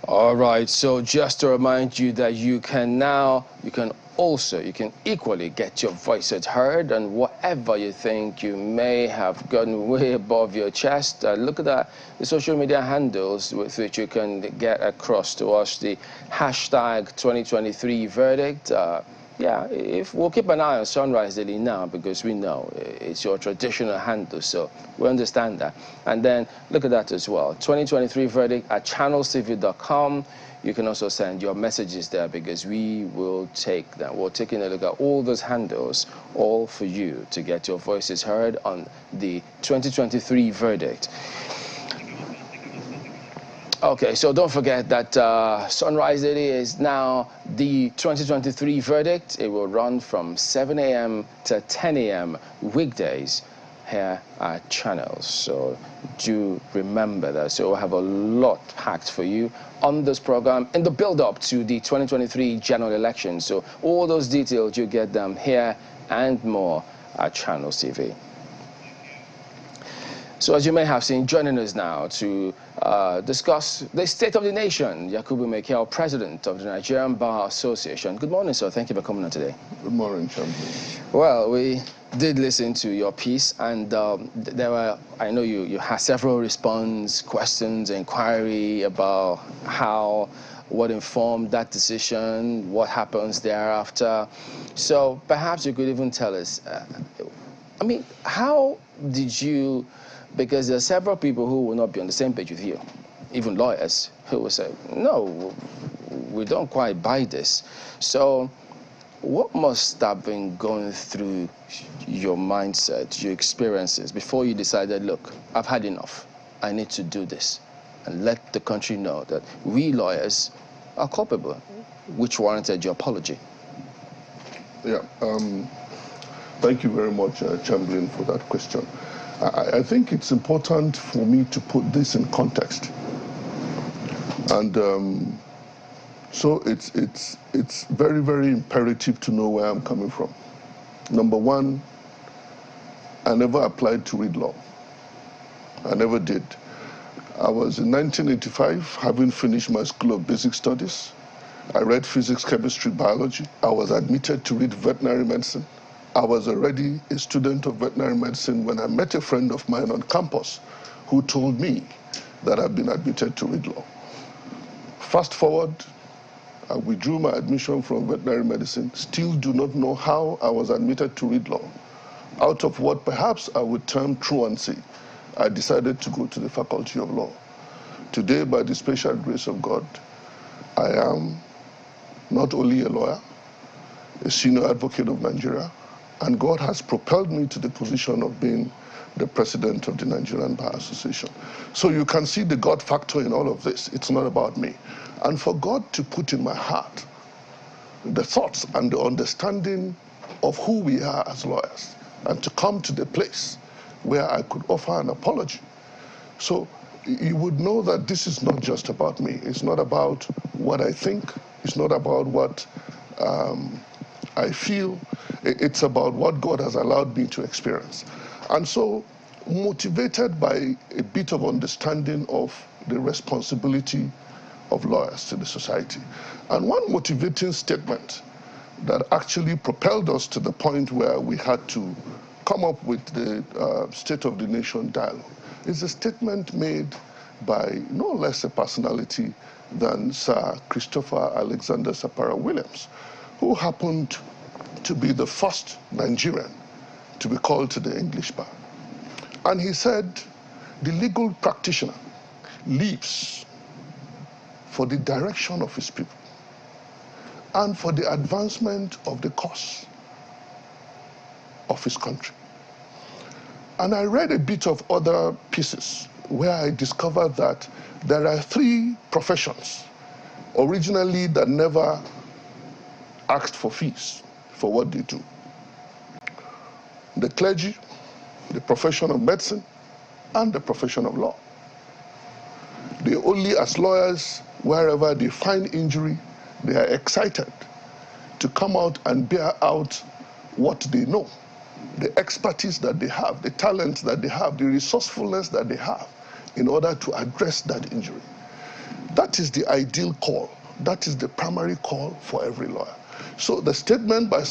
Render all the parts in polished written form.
All right, so just to remind you that you can equally get your voices heard, and whatever you think you may have gotten way above your chest, look at the social media handles with which you can get across to us the hashtag 2023 verdict. Yeah, if we'll keep an eye on Sunrise Daily now, because we know it's your traditional handle, so we understand that. And then look at that as well, 2023 verdict at channelcv.com. You can also send your messages there, because we will take them. We're taking a look at all those handles, all for you to get your voices heard on the 2023 verdict. Okay, so don't forget that Sunrise Daily is now the 2023 verdict. It will run from 7 a.m. to 10 a.m. weekdays here at Channels. So do remember that. So we'll have a lot packed for you on this program in the build-up to the 2023 general election. So all those details, you get them here and more at Channels TV. So as you may have seen, joining us now to discuss the state of the nation, Yakubu Mekel, President of the Nigerian Bar Association. Good morning, sir. Thank you for coming on today. Good morning, Champion. Well, we did listen to your piece, and there were, I know you had several response questions, inquiry about what informed that decision, what happens thereafter. So perhaps you could even tell us, I mean, how did you, because there are several people who will not be on the same page with you, even lawyers, who will say, no, we don't quite buy this. So what must have been going through your mindset, your experiences, before you decided, look, I've had enough, I need to do this, and let the country know that we lawyers are culpable, which warranted your apology? Yeah, thank you very much, Chamberlain, for that question. I think it's important for me to put this in context. And so it's very, very imperative to know where I'm coming from. Number one, I never applied to read law. I never did. I was in 1985, having finished my School of Basic Studies. I read physics, chemistry, biology. I was admitted to read veterinary medicine. I was already a student of veterinary medicine when I met a friend of mine on campus who told me that I'd been admitted to read law. Fast forward, I withdrew my admission from veterinary medicine, still do not know how I was admitted to read law. Out of what perhaps I would term truancy, I decided to go to the Faculty of Law. Today, by the special grace of God, I am not only a lawyer, a senior advocate of Nigeria, and God has propelled me to the position of being the president of the Nigerian Bar Association. So you can see the God factor in all of this. It's not about me. And for God to put in my heart the thoughts and the understanding of who we are as lawyers, and to come to the place where I could offer an apology. So you would know that this is not just about me. It's not about what I think. It's not about what I feel. It's about what God has allowed me to experience. And so, motivated by a bit of understanding of the responsibility of lawyers to the society. And one motivating statement that actually propelled us to the point where we had to come up with the State of the Nation dialogue is a statement made by no less a personality than Sir Christopher Alexander Sapara Williams, who happened to be the first Nigerian to be called to the English bar. And he said, the legal practitioner lives for the direction of his people and for the advancement of the cause of his country. And I read a bit of other pieces where I discovered that there are three professions originally that never asked for fees for what they do: the clergy, the profession of medicine, and the profession of law. They only, as lawyers, wherever they find injury, they are excited to come out and bear out what they know, the expertise that they have, the talent that they have, the resourcefulness that they have in order to address that injury. That is the ideal call. That is the primary call for every lawyer. So the statement by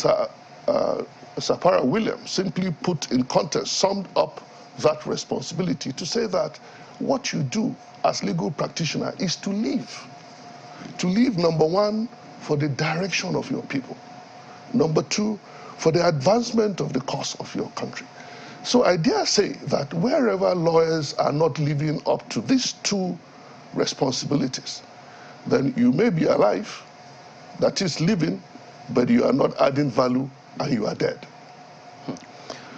Sapara Williams simply put in context summed up that responsibility to say that what you do as legal practitioner is to live. To live, number one, for the direction of your people. Number two, for the advancement of the cause of your country. So I dare say that wherever lawyers are not living up to these two responsibilities, then you may be alive, that is living, but you are not adding value and you are dead.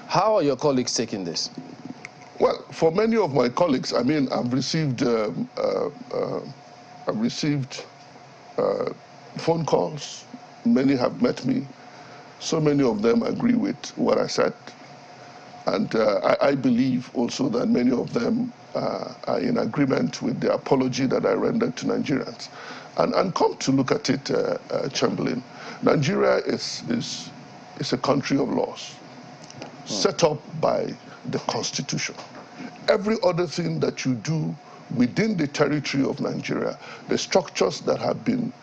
How are your colleagues taking this? Well, for many of my colleagues, I mean, I've received phone calls. Many have met me. So many of them agree with what I said. And I believe also that many of them are in agreement with the apology that I rendered to Nigerians. And come to look at it, Chamberlain, Nigeria is a country of laws set up by the Constitution. Every other thing that you do within the territory of Nigeria, the structures that have been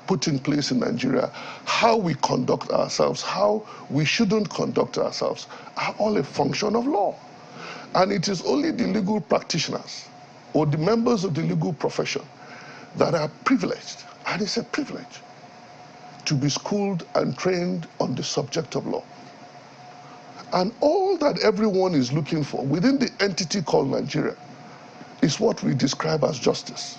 put in place in Nigeria, how we conduct ourselves, how we shouldn't conduct ourselves, are all a function of law. And it is only the legal practitioners or the members of the legal profession that are privileged, and it's a privilege, to be schooled and trained on the subject of law. And all that everyone is looking for within the entity called Nigeria is what we describe as justice.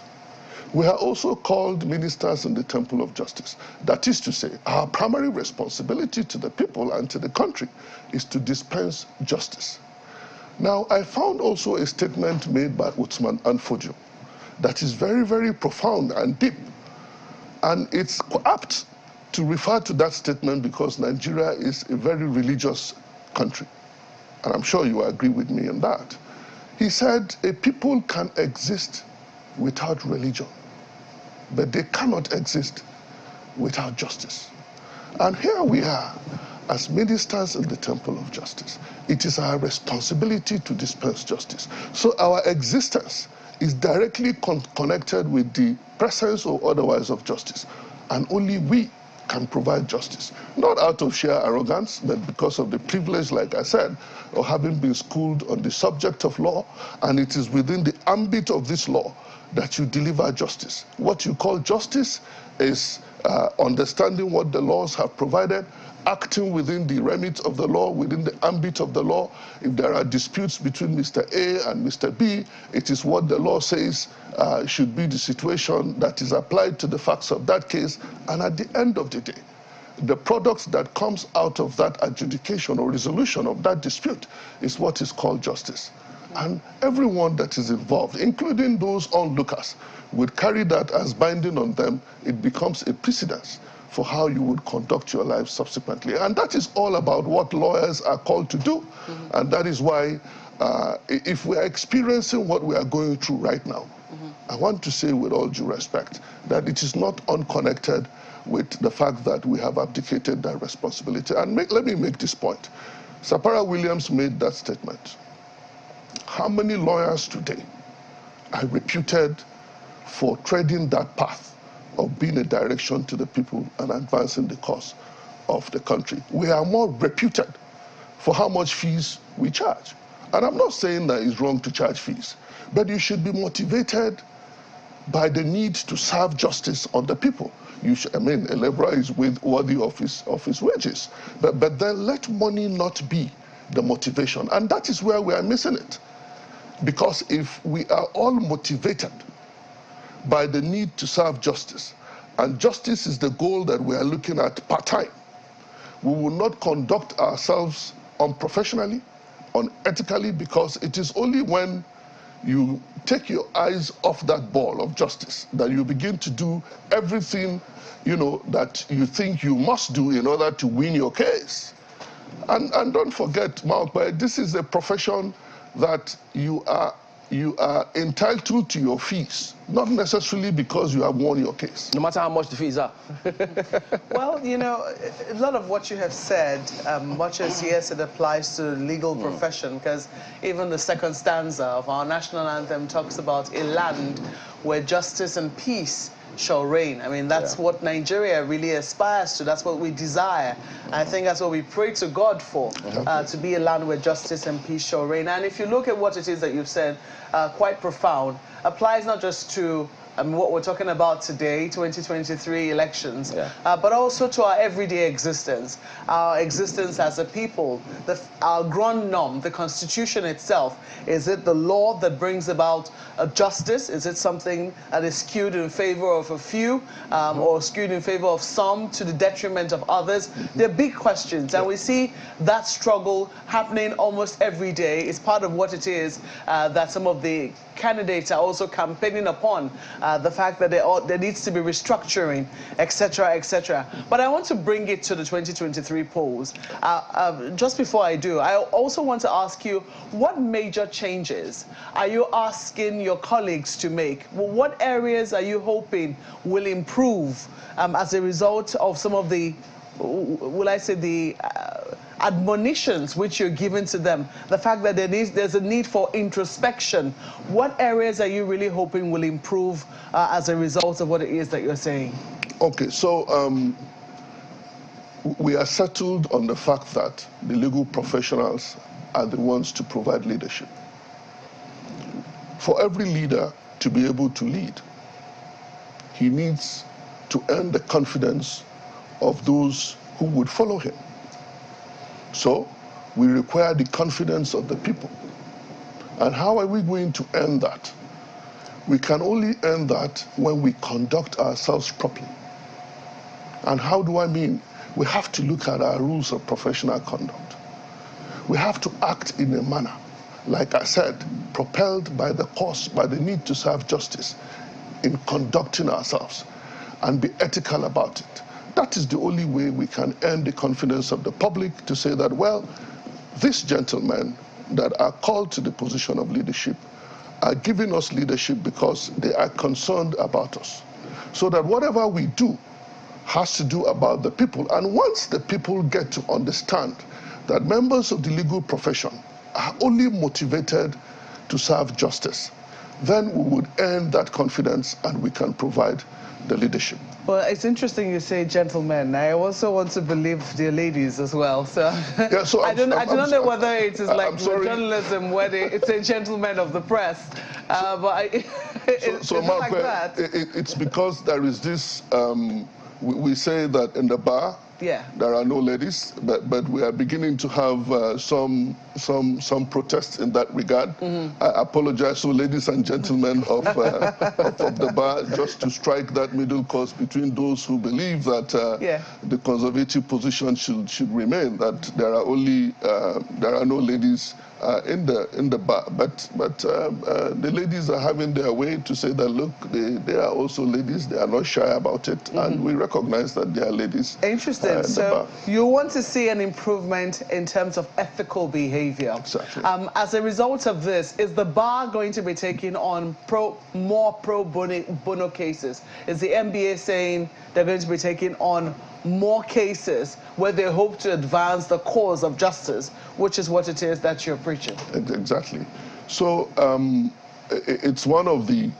We are also called ministers in the temple of justice. That is to say, our primary responsibility to the people and to the country is to dispense justice. Now, I found also a statement made by Uthman Anfojo that is very, very profound and deep. And it's apt to refer to that statement because Nigeria is a very religious country. And I'm sure you agree with me on that. He said, a people can exist without religion, but they cannot exist without justice. And here we are, as ministers in the temple of justice. It is our responsibility to dispense justice. So our existence is directly connected with the presence or otherwise of justice. And only we can provide justice. Not out of sheer arrogance, but because of the privilege, like I said, of having been schooled on the subject of law, and it is within the ambit of this law that you deliver justice. What you call justice is understanding what the laws have provided, acting within the remit of the law, within the ambit of the law. If there are disputes between Mr. A and Mr. B, it is what the law says should be the situation that is applied to the facts of that case. And at the end of the day, the product that comes out of that adjudication or resolution of that dispute is what is called justice. And everyone that is involved, including those onlookers, would carry that as binding on them. It becomes a precedence for how you would conduct your life subsequently. And that is all about what lawyers are called to do. And that is why if we are experiencing what we are going through right now, I want to say with all due respect that it is not unconnected with the fact that we have abdicated that responsibility. And let me make this point. Sapara Williams made that statement. How many lawyers today are reputed for treading that path of being a direction to the people and advancing the cause of the country? We are more reputed for how much fees we charge. And I'm not saying that it's wrong to charge fees, but you should be motivated by the need to serve justice on the people. I mean, a laborer is worthy of his wages, but then let money not be the motivation. And that is where we are missing it. Because if we are all motivated by the need to serve justice, and justice is the goal that we are looking at part-time, we will not conduct ourselves unprofessionally, unethically, because it is only when you take your eyes off that ball of justice that you begin to do everything, that you think you must do in order to win your case. And don't forget, Mark, this is a profession that you are you are entitled to your fees, not necessarily because you have won your case. No matter how much the fees are. Well, you know, a lot of what you have said, much as yes, it applies to the legal profession, because even the second stanza of our national anthem talks about a land where justice and peace shall reign. I mean, that's what Nigeria really aspires to. That's what we desire. I think that's what we pray to God for, to be a land where justice and peace shall reign. And if you look at what it is that you've said, quite profound, applies not just to what we're talking about today, 2023 elections, but also to our everyday existence, our existence as a people, our grand norm, the Constitution itself. Is it the law that brings about justice? Is it something that is skewed in favor of a few or skewed in favor of some to the detriment of others? They're big questions, and we see that struggle happening almost every day. It's part of what it is that some of the candidates are also campaigning upon, the fact that there needs to be restructuring, etc., etc. But I want to bring it to the 2023 polls. Just before I do, I also want to ask you, what major changes are you asking your colleagues to make? Well, what areas are you hoping will improve as a result of some of the, will I say, the admonitions which you're giving to them, the fact that there's a need for introspection? What areas are you really hoping will improve as a result of what it is that you're saying? Okay, so we are settled on the fact that the legal professionals are the ones to provide leadership. For every leader to be able to lead, he needs to earn the confidence of those who would follow him. So we require the confidence of the people. And how are we going to earn that? We can only earn that when we conduct ourselves properly. And how do I mean? We have to look at our rules of professional conduct. We have to act in a manner, like I said, propelled by the cause, by the need to serve justice in conducting ourselves, and be ethical about it. That is the only way we can earn the confidence of the public to say that, well, these gentlemen that are called to the position of leadership are giving us leadership because they are concerned about us. So that whatever we do has to do about the people. And once the people get to understand that members of the legal profession are only motivated to serve justice, then we would earn that confidence and we can provide the leadership. Well, it's interesting you say gentlemen. I also want to believe the ladies as well. So, yeah, so I don't know whether it is like journalism where it's a gentleman of the press, but it's Mark, like that. It's because there is this, we say that in the bar, there are no ladies, but we are beginning to have some protests in that regard. I apologize to ladies and gentlemen of the bar, just to strike that middle course between those who believe that the conservative position should remain, that there are no ladies in the bar, but the ladies are having their way to say that, look, they are also ladies, they are not shy about it, and we recognize that they are ladies. Interesting. So you want to see an improvement in terms of ethical behavior. Exactly. As a result of this, is the bar going to be taking on more pro bono cases? Is the NBA saying they're going to be taking on more cases where they hope to advance the cause of justice, which is what it is that you're preaching? Exactly. So it's one of the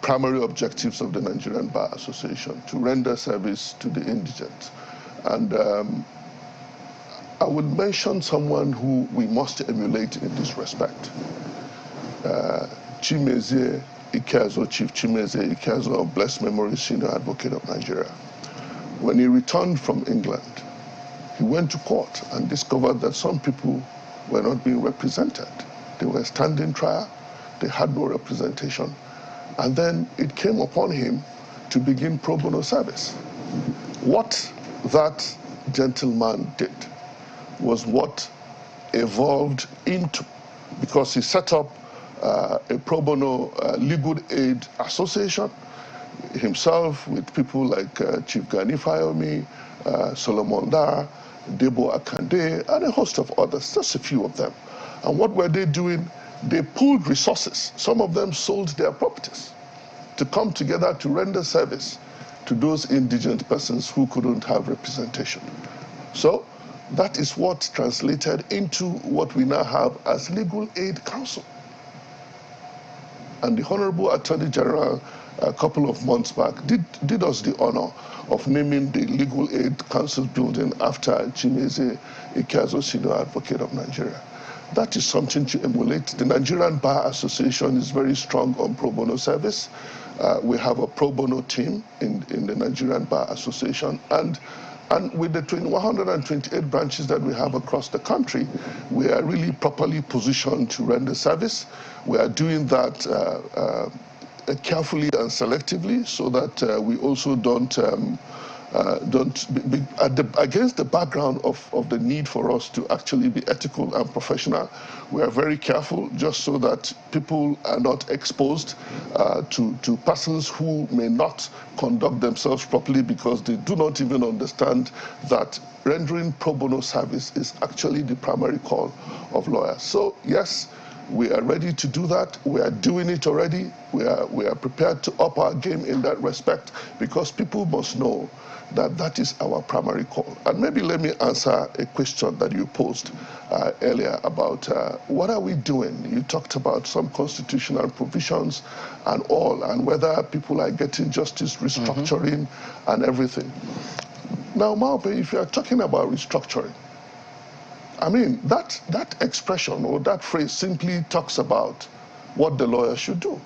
primary objectives of the Nigerian Bar Association, to render service to the indigent. And I would mention someone who we must emulate in this respect. Chimezie Ikeazo, Chief Chimezie Ikeazo of blessed memory, Senior Advocate of Nigeria. When he returned from England, he went to court and discovered that some people were not being represented. They were standing trial, they had no representation. And then it came upon him to begin pro bono service. What that gentleman did was what evolved into, because he set up a pro bono legal aid association himself with people like Chief Gani Fayomi, Solomon Dar, Debo Akande, and a host of others, just a few of them. And what were they doing? they pooled resources. Some of them sold their properties to come together to render service to those indigent persons who couldn't have representation. So that is what translated into what we now have as Legal Aid Council. And the Honorable Attorney General, a couple of months back, did us the honor of naming the Legal Aid Council building after Chimeze Ikeazo, Senior Advocate of Nigeria. That is something to emulate. The Nigerian Bar Association is very strong on pro bono service. We have a pro bono team in the Nigerian Bar Association, and with the 128 branches that we have across the country, we are really properly positioned to render service. We are doing that carefully and selectively, so that we also don't against the background of the need for us to actually be ethical and professional. We are very careful just so that people are not exposed to persons who may not conduct themselves properly because they do not even understand that rendering pro bono service is actually the primary call of lawyers. So yes, we are ready to do that. We are doing it already. We are prepared to up our game in that respect, because people must know that that is our primary call. And maybe let me answer a question that you posed earlier about what are we doing? You talked about some constitutional provisions and all, and whether people are getting justice, restructuring, and everything. Now, Maupe, if you are talking about restructuring, I mean, that expression or that phrase simply talks about what the lawyer should do.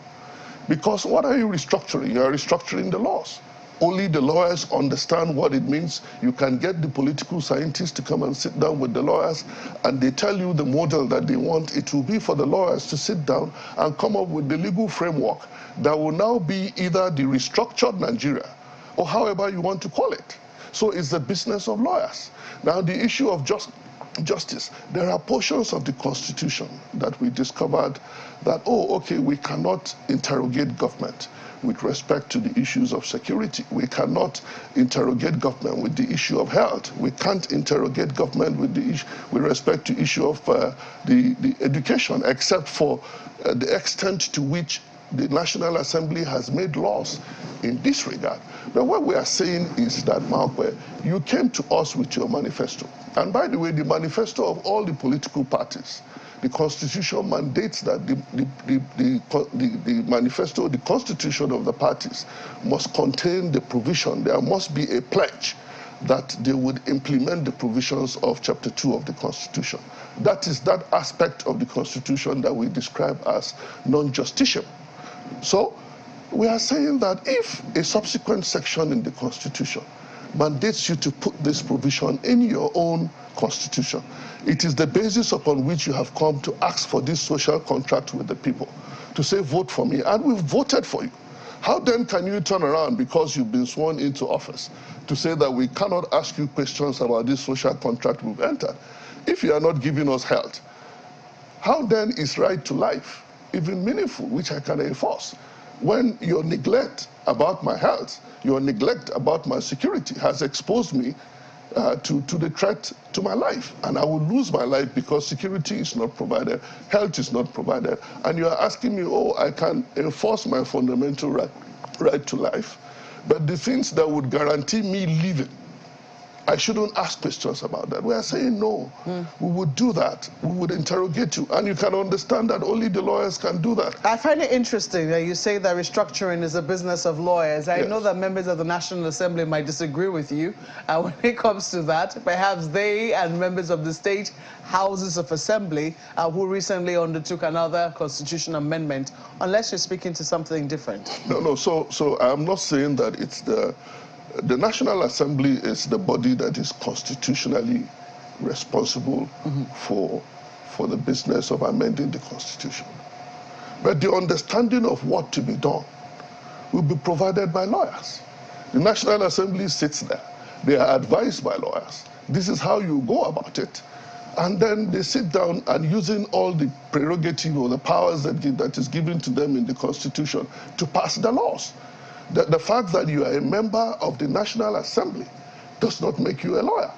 Because what are you restructuring? You are restructuring the laws. Only the lawyers understand what it means. You can get the political scientists to come and sit down with the lawyers, and they tell you the model that they want. It will be for the lawyers to sit down and come up with the legal framework that will now be either the restructured Nigeria or however you want to call it. So it's the business of lawyers. Now, the issue of justice, there are portions of the Constitution that we discovered that, oh, okay, we cannot interrogate government with respect to the issues of security. We cannot interrogate government with the issue of health. We can't interrogate government with respect to issue of the education, except for the extent to which the National Assembly has made laws in this regard. But what we are saying is that, Maupe, you came to us with your manifesto. And by the way, the manifesto of all the political parties, the Constitution mandates that the manifesto, the Constitution of the parties must contain the provision. There must be a pledge that they would implement the provisions of Chapter 2 of the Constitution. That is that aspect of the Constitution that we describe as non-justiciable. So we are saying that if a subsequent section in the Constitution mandates you to put this provision in your own Constitution, it is the basis upon which you have come to ask for this social contract with the people, to say, vote for me, and we've voted for you. How then can you turn around, because you've been sworn into office, to say that we cannot ask you questions about this social contract we've entered? If you are not giving us health, how then is right to life even meaningful, which I can enforce, when your neglect about my health, your neglect about my security has exposed me to the threat to my life, and I will lose my life because security is not provided, health is not provided, and you are asking me, oh, I can enforce my fundamental right to life, but the things that would guarantee me living, I shouldn't ask questions about that. We are saying no. We would do that. We would interrogate you. And you can understand that only the lawyers can do that. I find it interesting that you say that restructuring is a business of lawyers. I know that members of the National Assembly might disagree with you when it comes to that. Perhaps they and members of the state houses of assembly who recently undertook another constitutional amendment, unless you're speaking to something different. No. So I'm not saying that it's the National Assembly is the body that is constitutionally responsible for the business of amending the Constitution. But the understanding of what to be done will be provided by lawyers. The National Assembly sits there. They are advised by lawyers. This is how you go about it. And then they sit down and, using all the prerogative or the powers that is given to them in the Constitution, to pass the laws. The fact that you are a member of the National Assembly does not make you a lawyer.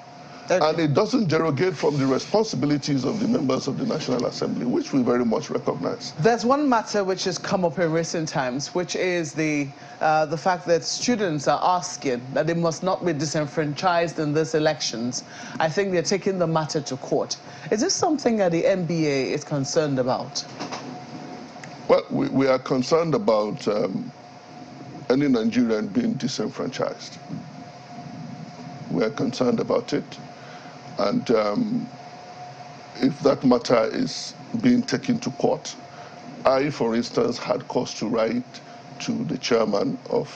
Okay. And it doesn't derogate from the responsibilities of the members of the National Assembly, which we very much recognize. There's one matter which has come up in recent times, which is the fact that students are asking that they must not be disenfranchised in these elections. I think they're taking the matter to court. Is this something that the NBA is concerned about? Well, we are concerned about any Nigerian being disenfranchised. We are concerned about it. And if that matter is being taken to court, I, for instance, had cause to write to the chairman of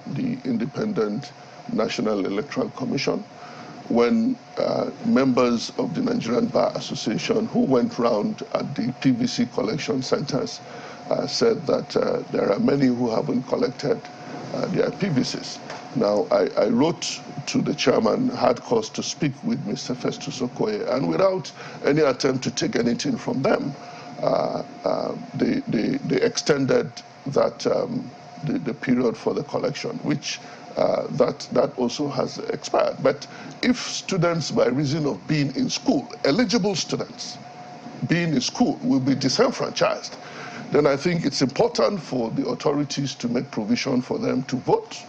the Independent National Electoral Commission when members of the Nigerian Bar Association who went round at the PVC collection centers said that there are many who haven't collected their PVCs. Now, I wrote to the chairman, had cause to speak with Mr. Festus Okoye, and without any attempt to take anything from them, they extended that the period for the collection, which that also has expired. But if students, by reason of being in school, eligible students being in school, will be disenfranchised, then I think it's important for the authorities to make provision for them to vote,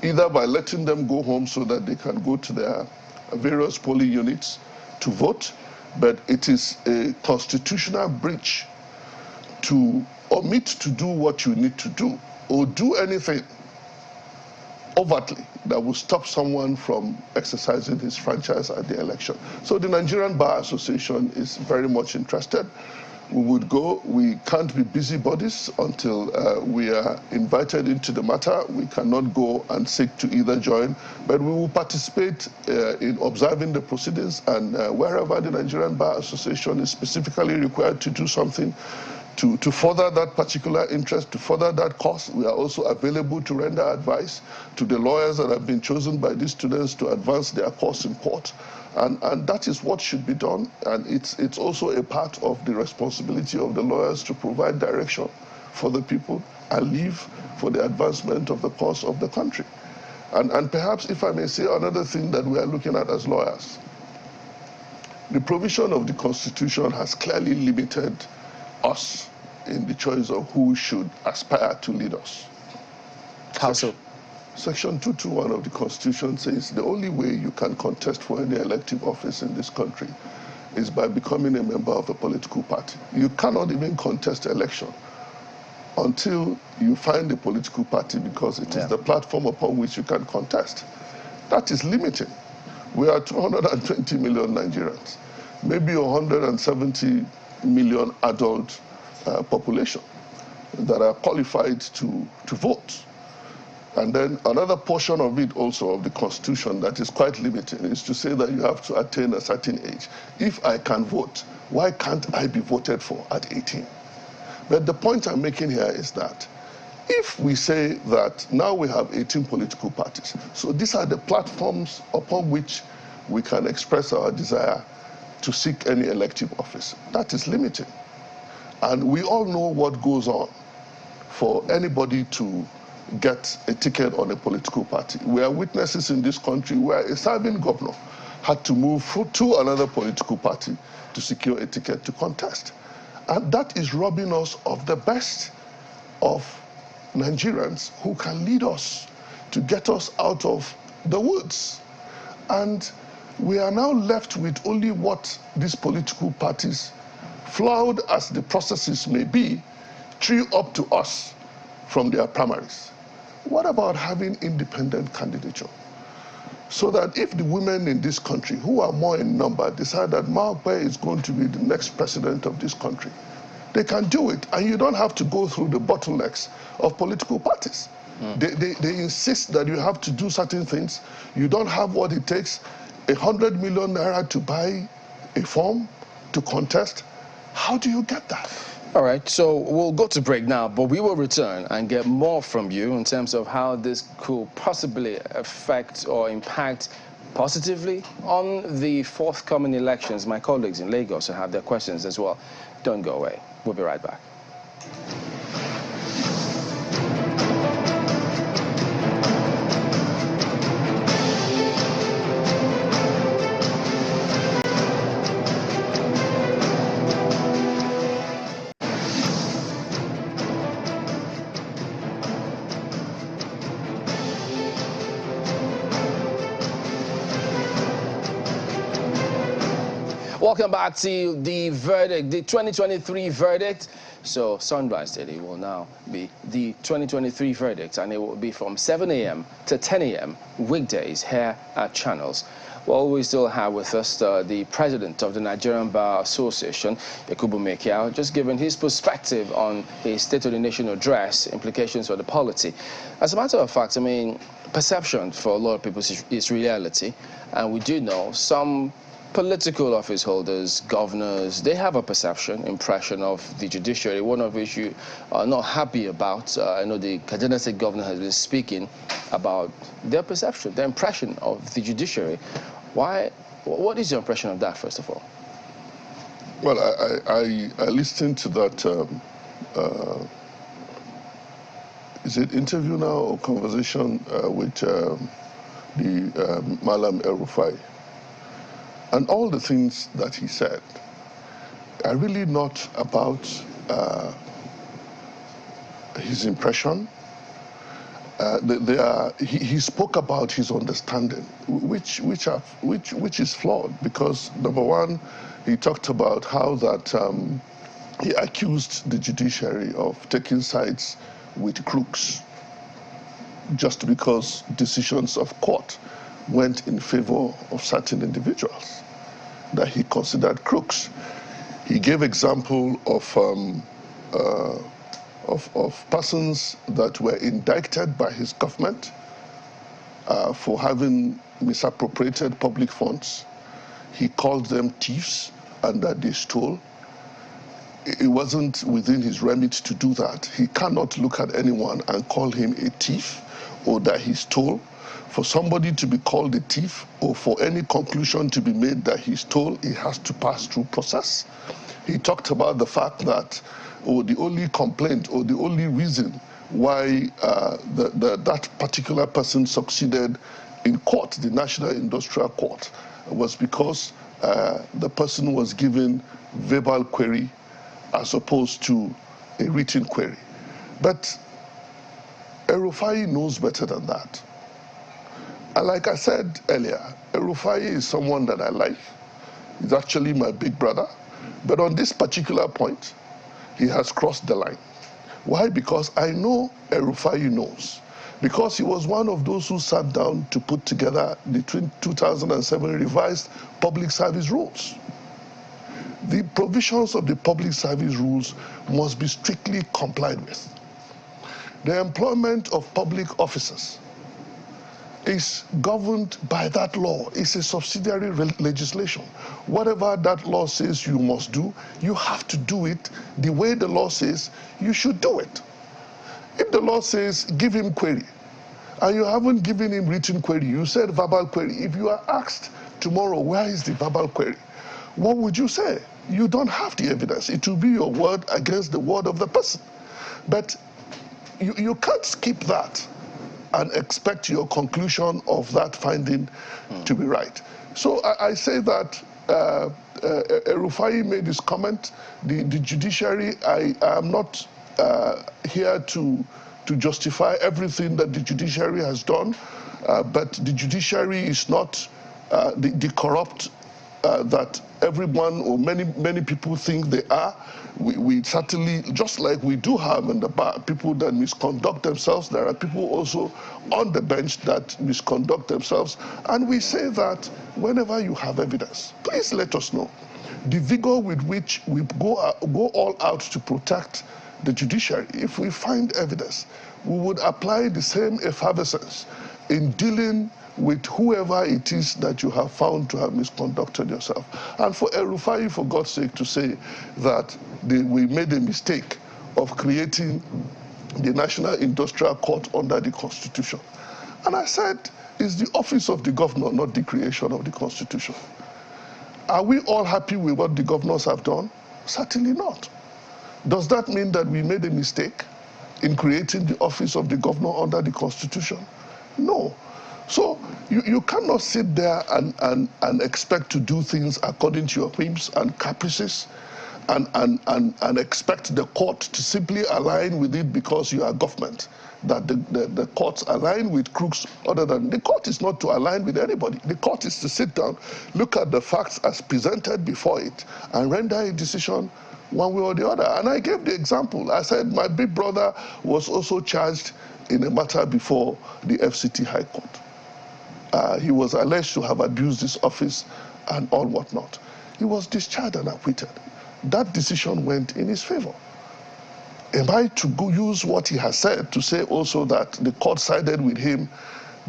either by letting them go home so that they can go to their various polling units to vote, but it is a constitutional breach to omit to do what you need to do or do anything overtly that will stop someone from exercising his franchise at the election. So the Nigerian Bar Association is very much interested. We would go. We can't be busybodies until we are invited into the matter. We cannot go and seek to either join, but we will participate in observing the proceedings, and wherever the Nigerian Bar Association is specifically required to do something to further that particular interest, to further that cause, we are also available to render advice to the lawyers that have been chosen by these students to advance their cause in court. And that is what should be done. And it's also a part of the responsibility of the lawyers to provide direction for the people and leave for the advancement of the cause of the country. And perhaps, if I may say, another thing that we are looking at as lawyers, the provision of the Constitution has clearly limited us in the choice of who should aspire to lead us. How so? Section 221 of the Constitution says the only way you can contest for any elective office in this country is by becoming a member of a political party. You cannot even contest election until you find a political party, because it is the platform upon which you can contest. That is limiting. We are 220 million Nigerians, maybe 170 million adult population that are qualified to vote. And then another portion of it also of the Constitution that is quite limiting is to say that you have to attain a certain age. If I can vote, why can't I be voted for at 18? But the point I'm making here is that if we say that now we have 18 political parties, so these are the platforms upon which we can express our desire to seek any elective office, that is limiting. And we all know what goes on for anybody to get a ticket on a political party. We are witnesses in this country where a serving governor had to move to another political party to secure a ticket to contest. And that is robbing us of the best of Nigerians who can lead us to get us out of the woods. And we are now left with only what these political parties, flawed as the processes may be, tree up to us from their primaries. What about having independent candidature? So that if the women in this country, who are more in number, decide that Maokwe is going to be the next president of this country, they can do it, and you don't have to go through the bottlenecks of political parties. They insist that you have to do certain things. You don't have what it takes, 100 million naira to buy a form to contest. How do you get that? All right, so we'll go to break now, but we will return and get more from you in terms of how this could possibly affect or impact positively on the forthcoming elections. My colleagues in Lagos will have their questions as well. Don't go away. We'll be right back. Welcome back to the verdict, the 2023 verdict. So Sunrise Today will now be the 2023 verdict, and it will be from 7 a.m. to 10 a.m. weekdays here at Channels. Well, we still have with us the president of the Nigerian Bar Association, Yakubu Mekiao, just giving his perspective on his State of the Nation address, implications for the polity. As a matter of fact, I mean, perception for a lot of people is reality, and we do know some political office holders, governors, they have a perception, impression of the judiciary, one of which you are not happy about. I know the Kaduna State governor has been speaking about their perception, their impression of the judiciary. Why? What is your impression of that, first of all? Well, I listened to that, is it interview now or conversation with the Malam El-Rufai. And all the things that he said are really not about his impression. He spoke about his understanding, which is flawed, because number one, he talked about how that he accused the judiciary of taking sides with crooks just because decisions of court went in favor of certain individuals that he considered crooks. He gave example of persons that were indicted by his government for having misappropriated public funds. He called them thieves and that they stole. It wasn't within his remit to do that. He cannot look at anyone and call him a thief or that he stole. For somebody to be called a thief or for any conclusion to be made that he stole, he has to pass through process. He talked about the fact that the only complaint or the only reason why that particular person succeeded in court, the National Industrial Court, was because the person was given verbal query as opposed to a written query. But El-Rufai knows better than that. And like I said earlier, El-Rufai is someone that I like. He's actually my big brother. But on this particular point, he has crossed the line. Why? Because I know El-Rufai knows. Because he was one of those who sat down to put together the 2007 revised public service rules. The provisions of the public service rules must be strictly complied with. The employment of public officers is governed by that law. It's a subsidiary legislation. Whatever that law says you must do, you have to do it the way the law says you should do it. If the law says give him query, and you haven't given him written query, you said verbal query. If you are asked tomorrow, where is the verbal query? What would you say? You don't have the evidence. It will be your word against the word of the person. But you can't skip that and expect your conclusion of that finding to be right. So I say that El-Rufai made this comment. The judiciary, I am not here to justify everything that the judiciary has done, but the judiciary is not the corrupt that everyone or many people think they are. We certainly, just like we do have in the bar, people that misconduct themselves, there are people also on the bench that misconduct themselves. And we say that whenever you have evidence, please let us know. The vigor with which we go all out to protect the judiciary, if we find evidence, we would apply the same effervescence in dealing with whoever it is that you have found to have misconducted yourself. And for El-Rufai, for God's sake, to say that we made a mistake of creating the National Industrial Court under the Constitution. And I said, it's the office of the governor, not the creation of the Constitution. Are we all happy with what the governors have done? Certainly not. Does that mean that we made a mistake in creating the office of the governor under the Constitution? No. So you cannot sit there and expect to do things according to your whims and caprices and expect the court to simply align with it because you are government. That the courts align with crooks other than... The court is not to align with anybody. The court is to sit down, look at the facts as presented before it, and render a decision one way or the other. And I gave the example. I said my big brother was also charged in a matter before the FCT High Court. He was alleged to have abused his office and all whatnot. He was discharged and acquitted. That decision went in his favor. Am I to go use what he has said to say also that the court sided with him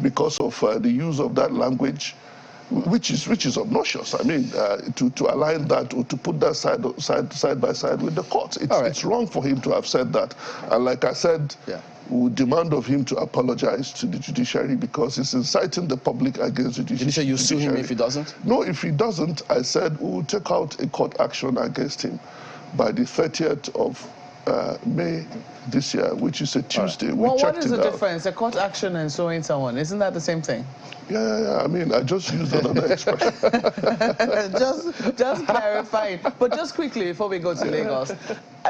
because of the use of that language, which is obnoxious? I mean, to align that or to put that side by side with the courts. It's wrong for him to have said that. And like I said, we would demand of him to apologize to the judiciary because he's inciting the public against the judiciary. Did you say you sue him if he doesn't? No, if he doesn't, I said we will take out a court action against him by the 30th of May this year, which is a Tuesday. Well, what is the difference? A court action and suing someone, isn't that the same thing? Yeah. I mean, I just used another expression. just clarifying. But just quickly before we go to Lagos,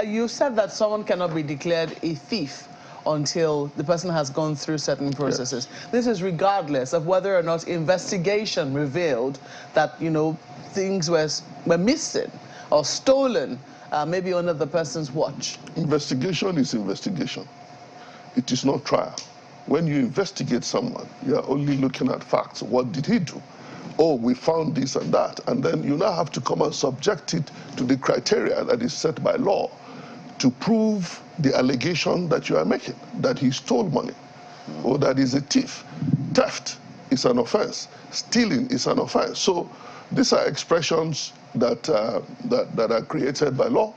you said that someone cannot be declared a thief until the person has gone through certain processes. Yes. This is regardless of whether or not investigation revealed that, you know, things were missing or stolen, maybe under the person's watch. Investigation is investigation. It is not trial. When you investigate someone, you are only looking at facts. What did he do? Oh, we found this and that. And then you now have to come and subject it to the criteria that is set by law to prove the allegation that you are making, that he stole money or that he's a thief. Theft is an offense. Stealing is an offense. So these are expressions that are created by law,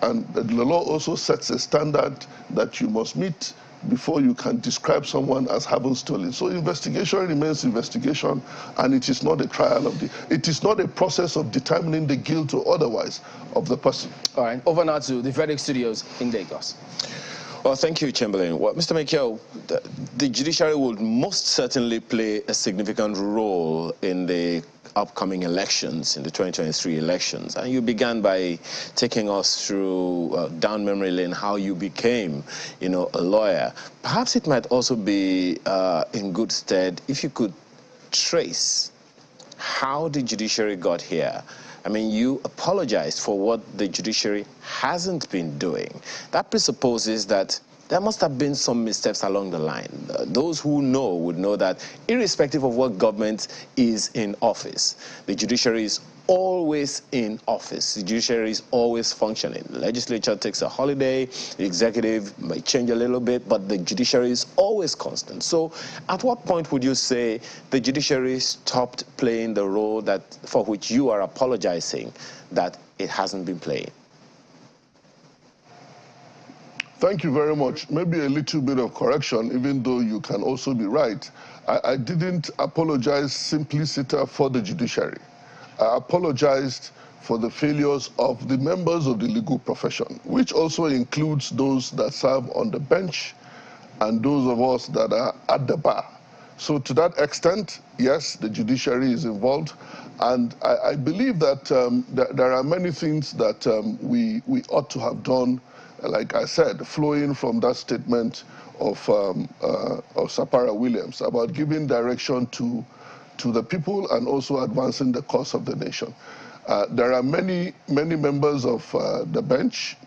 and the law also sets a standard that you must meet before you can describe someone as having stolen. So investigation remains investigation, and it is not a trial it is not a process of determining the guilt or otherwise of the person. All right, over now to the Verdict Studios in Lagos. Well, thank you, Chamberlain. Well, Mr. Mekiel, the judiciary will most certainly play a significant role in the upcoming elections, in the 2023 elections. And you began by taking us through down memory lane how you became, you know, a lawyer. Perhaps it might also be in good stead if you could trace how the judiciary got here. I mean, you apologized for what the judiciary hasn't been doing. That presupposes that there must have been some missteps along the line. Those who know would know that irrespective of what government is in office, the judiciary is always in office. The judiciary is always functioning. The legislature takes a holiday, the executive may change a little bit, but the judiciary is always constant. So at what point would you say the judiciary stopped playing the role that for which you are apologizing that it hasn't been playing? Thank you very much. Maybe a little bit of correction, even though you can also be right. I didn't apologize simpliciter for the judiciary. I apologized for the failures of the members of the legal profession, which also includes those that serve on the bench and those of us that are at the bar. So to that extent, yes, the judiciary is involved. And I believe that there are many things that we ought to have done, like I said, flowing from that statement of Sapara Williams about giving direction to the people and also advancing the cause of the nation. There are many members of the bench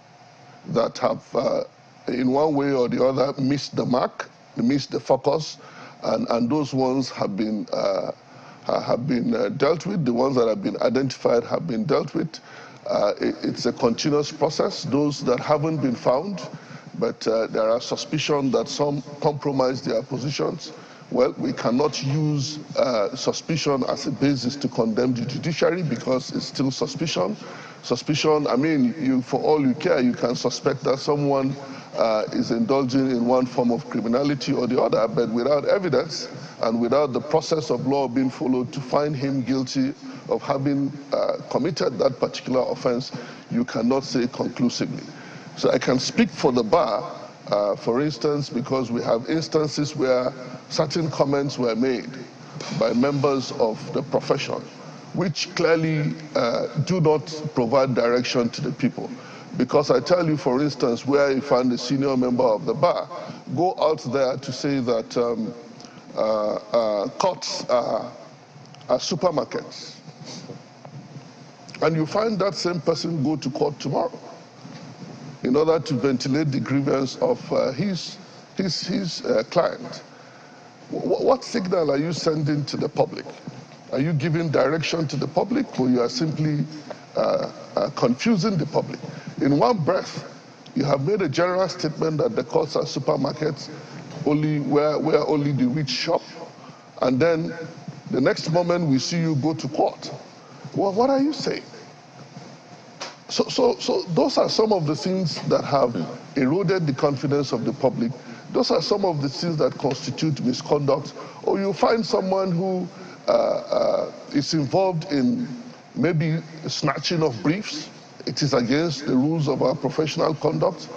that have, in one way or the other, missed the mark, missed the focus, and those ones have been dealt with. The ones that have been identified have been dealt with. It's a continuous process. Those that haven't been found, but there are suspicions that some compromise their positions. Well, we cannot use suspicion as a basis to condemn the judiciary because it's still suspicion. Suspicion, I mean, for all you care, you can suspect that someone is indulging in one form of criminality or the other, but without evidence and without the process of law being followed to find him guilty of having committed that particular offense, you cannot say conclusively. So I can speak for the bar, for instance, because we have instances where certain comments were made by members of the profession, which clearly do not provide direction to the people. Because I tell you, for instance, where you find a senior member of the bar, go out there to say that courts are supermarkets. And you find that same person go to court tomorrow in order to ventilate the grievance of his client. What signal are you sending to the public? Are you giving direction to the public, or you are simply confusing the public? In one breath, you have made a general statement that the courts are supermarkets, only where only the rich shop, and then the next moment we see you go to court. Well, what are you saying? So those are some of the things that have eroded the confidence of the public. Those are some of the things that constitute misconduct. Or you find someone who is involved in maybe snatching of briefs. It is against the rules of our professional conduct.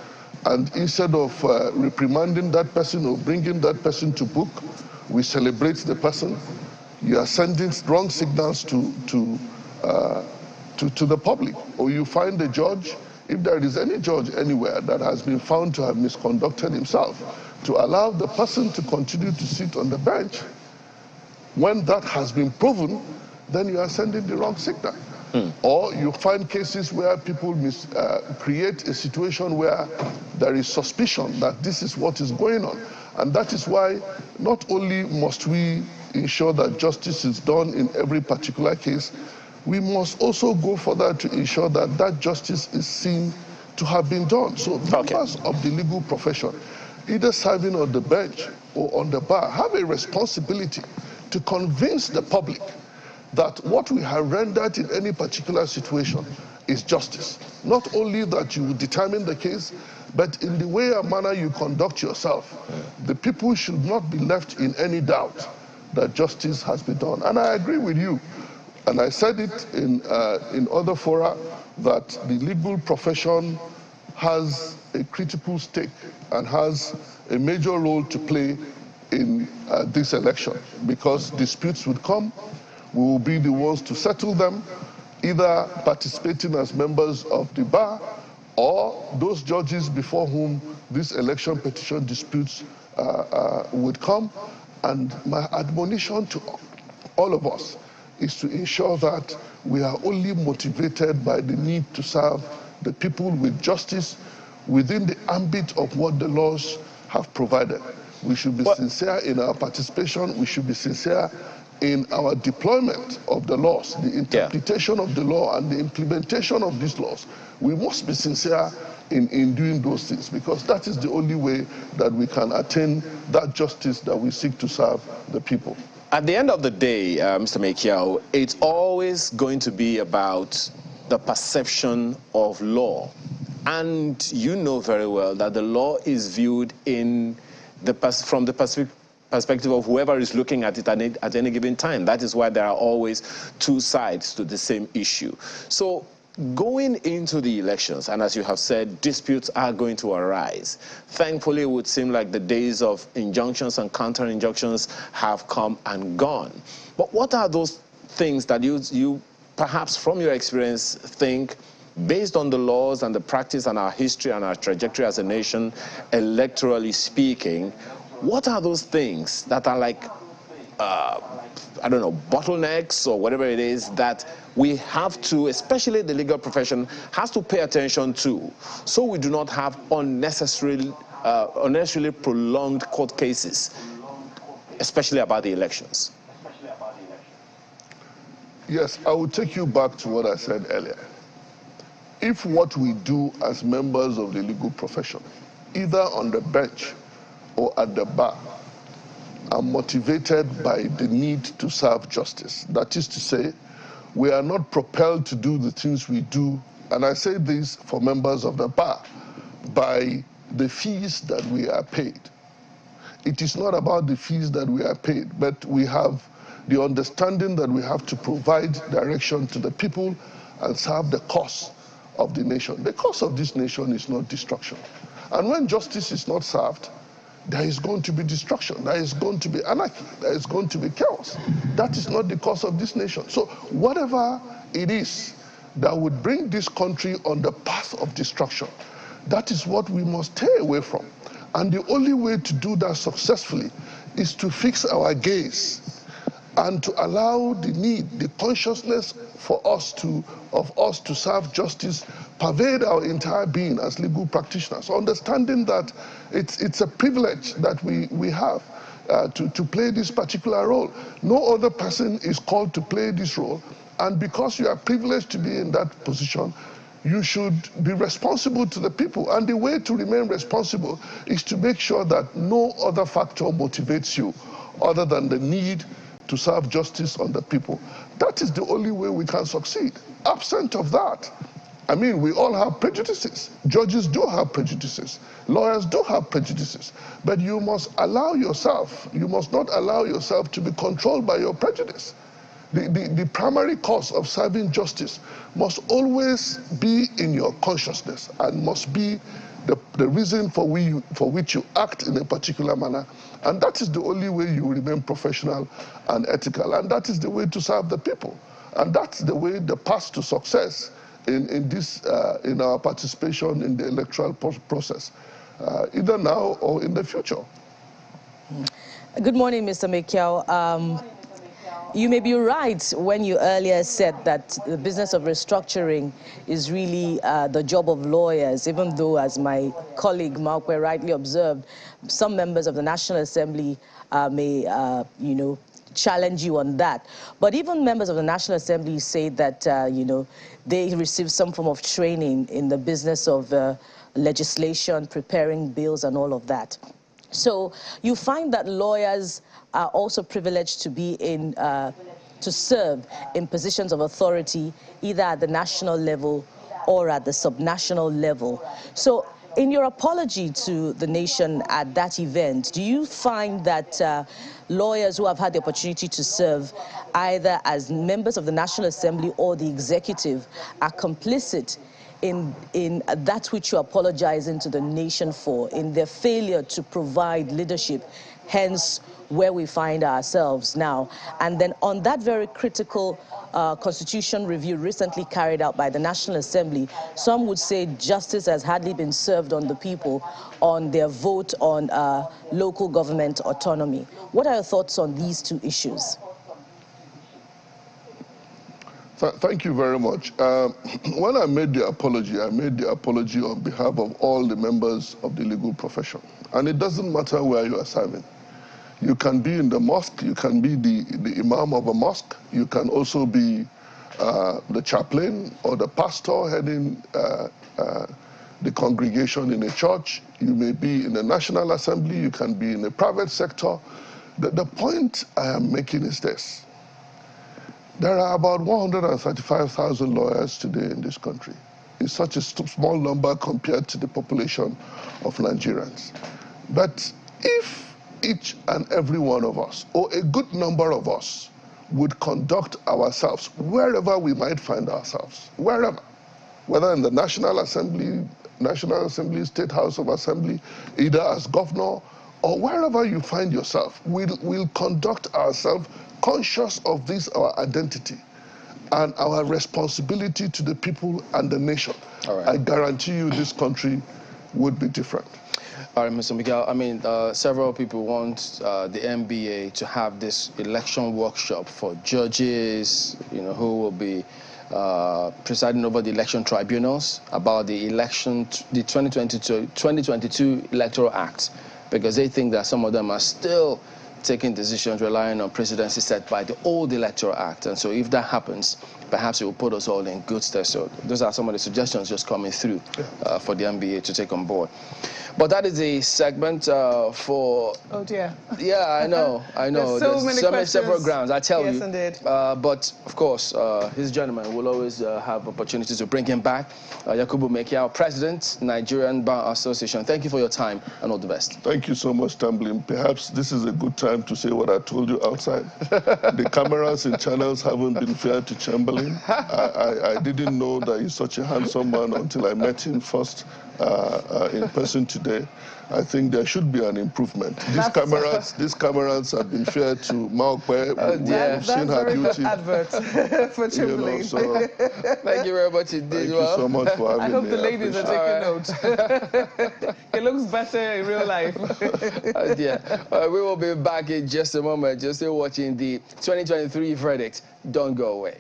And instead of reprimanding that person or bringing that person to book, we celebrate the person. You are sending wrong signals to the public. Or you find a judge, if there is any judge anywhere that has been found to have misconducted himself, to allow the person to continue to sit on the bench. When that has been proven, then you are sending the wrong signal. Or you find cases where people create a situation where there is suspicion that this is what is going on. And that is why not only must we ensure that justice is done in every particular case, we must also go further to ensure that that justice is seen to have been done. So members of the legal profession, either serving on the bench or on the bar, have a responsibility to convince the public that what we have rendered in any particular situation is justice. Not only that you determine the case, but in the way and manner you conduct yourself, the people should not be left in any doubt that justice has been done. And I agree with you. And I said it in other fora that the legal profession has a critical stake and has a major role to play in this election, because disputes would come. We will be the ones to settle them, either participating as members of the bar or those judges before whom this election petition disputes would come. And my admonition to all of us is to ensure that we are only motivated by the need to serve the people with justice within the ambit of what the laws have provided. We should be sincere in our participation. We should be sincere in our deployment of the laws, the interpretation of the law and the implementation of these laws. We must be sincere in doing those things, because that is the only way that we can attain that justice that we seek to serve the people. At the end of the day, Mr. Mekiao, it's always going to be about the perception of law. And you know very well that the law is viewed from the perspective of whoever is looking at it at any given time. That is why there are always two sides to the same issue. So going into the elections, and as you have said, disputes are going to arise. Thankfully, it would seem like the days of injunctions and counter-injunctions have come and gone. But what are those things that you perhaps from your experience think, based on the laws and the practice and our history and our trajectory as a nation, electorally speaking, what are those things that are like, I don't know, bottlenecks or whatever it is that we have to, especially the legal profession, has to pay attention to, so we do not have unnecessarily prolonged court cases, especially about the elections? Yes, I will take you back to what I said earlier. If what we do as members of the legal profession, either on the bench or at the bar, are motivated by the need to serve justice, that is to say, we are not propelled to do the things we do, and I say this for members of the bar, by the fees that we are paid. It is not about the fees that we are paid, but we have the understanding that we have to provide direction to the people and serve the cause of the nation. The cause of this nation is not destruction. And when justice is not served, there is going to be destruction, there is going to be anarchy, there is going to be chaos. That is not the cause of this nation. So whatever it is that would bring this country on the path of destruction, that is what we must stay away from. And the only way to do that successfully is to fix our gaze and to allow the need, the consciousness for us to serve justice pervade our entire being as legal practitioners, understanding that it's a privilege that we have to play this particular role. No other person is called to play this role, and because you are privileged to be in that position, you should be responsible to the people. And the way to remain responsible is to make sure that no other factor motivates you other than the need to serve justice on the people. That is the only way we can succeed. Absent of that, I mean, we all have prejudices. Judges do have prejudices. Lawyers do have prejudices. But you must allow yourself, you must not allow yourself to be controlled by your prejudice. The primary cause of serving justice must always be in your consciousness and must be the reason for which you act in a particular manner. And that is the only way you remain professional and ethical. And that is the way to serve the people. And that's the way, the path to success in our participation in the electoral process, either now or in the future. Good morning, Mr. Mekiao. You may be right when you earlier said that the business of restructuring is really the job of lawyers, even though, as my colleague Malkwe rightly observed, some members of the National Assembly may, challenge you on that. But even members of the National Assembly say that, they receive some form of training in the business of legislation, preparing bills and all of that. So you find that lawyers are also privileged to be in, to serve in positions of authority, either at the national level or at the subnational level. So in your apology to the nation at that event, do you find that lawyers who have had the opportunity to serve either as members of the National Assembly or the executive are complicit in that which you're apologizing to the nation for, in their failure to provide leadership, hence where we find ourselves now? And then on that very critical constitution review recently carried out by the National Assembly, some would say justice has hardly been served on the people on their vote on local government autonomy. What are your thoughts on these two issues? Thank you very much. When I made the apology on behalf of all the members of the legal profession. And it doesn't matter where you are serving. You can be in the mosque, you can be the imam of a mosque, you can also be the chaplain or the pastor heading the congregation in a church. You may be in the National Assembly, you can be in the private sector. The point I am making is this. There are about 135,000 lawyers today in this country. It's such a small number compared to the population of Nigerians. But if each and every one of us, or a good number of us, would conduct ourselves wherever we might find ourselves, wherever, whether in the National Assembly, State House of Assembly, either as governor, or wherever you find yourself, we'll conduct ourselves conscious of this, our identity, and our responsibility to the people and the nation. All right. I guarantee you this country would be different. All right, Mr. Miguel, I mean, several people want the NBA to have this election workshop for judges, who will be presiding over the election tribunals about the election, the 2022 Electoral Act, because they think that some of them are still taking decisions relying on presidency set by the old Electoral Act. And so if that happens, perhaps it will put us all in good stead. So those are some of the suggestions just coming through for the NBA to take on board. But that is a segment for... Oh, dear. Yeah, I know. There's so many questions. Several grounds, I tell you. Yes, indeed. But, of course, his gentleman will always have opportunities to bring him back. Yakubu Mekiao, President, Nigerian Bar Association. Thank you for your time and all the best. Thank you so much, Tamblin. Perhaps this is a good time to say what I told you outside. The cameras and channels haven't been fair to Chamberlain. I didn't know that he's such a handsome man until I met him first in person today. today, I think there should be an improvement. These cameras have been shared to Maokwe. We've seen her beauty. Advert for Chamberlain. So thank you very much indeed. Thank you so much for having me. I hope the ladies are taking notes. It looks better in real life. We will be back in just a moment. You're still watching the 2023 verdict. Don't go away.